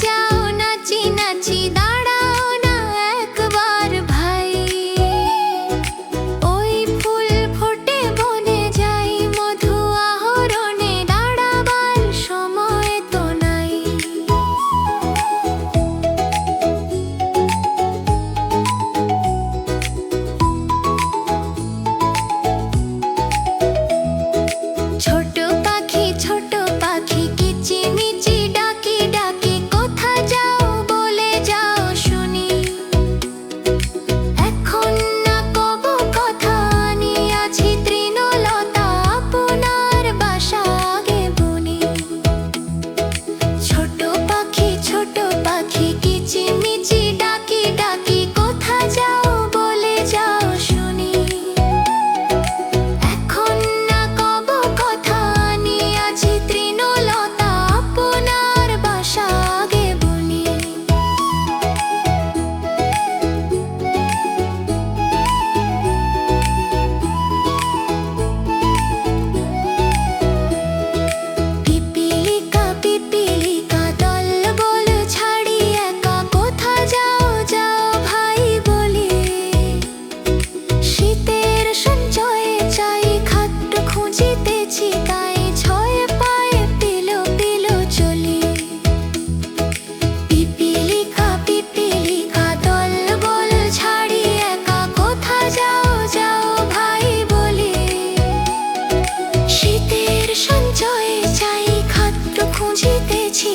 যাও নাচি নাচি দাঁড়াও না একবার ভাই। ওই ফুল ফোটে বনে যাই মধু আহরণে দাঁড়াবার সময় তো নাই। ছোট পাখি কিচিমিচি ডাকি ডাকি কোথা যাও বলে যাও শুনি। এখন না কব কথা আনিয়াছি তৃণলতা আপনার বাসা আগে বুনি। ছোট পাখি কিচিমিচি ডাকি ডাকি কোথা যাও বলে যাও শুনি। এখন না কব কথা আনিয়াছি তৃণলতা আপনার বাসা আগে বুনি। পিপিলিকা দল বল ছাড়ি একা কোথা যাও যাও ভাই বলি। শীতের সঞ্চয়ে চাই খাদ্য খুঁজিতেছি তাই ছয়ে পায়ে পিলো পিলো চলি। পিপিলিকা দল বল ছাড়ি একা কোথা যাও যাও ভাই বলি। শীতের সঞ্চয়ে চাই খাদ্য খুঁজিতেছি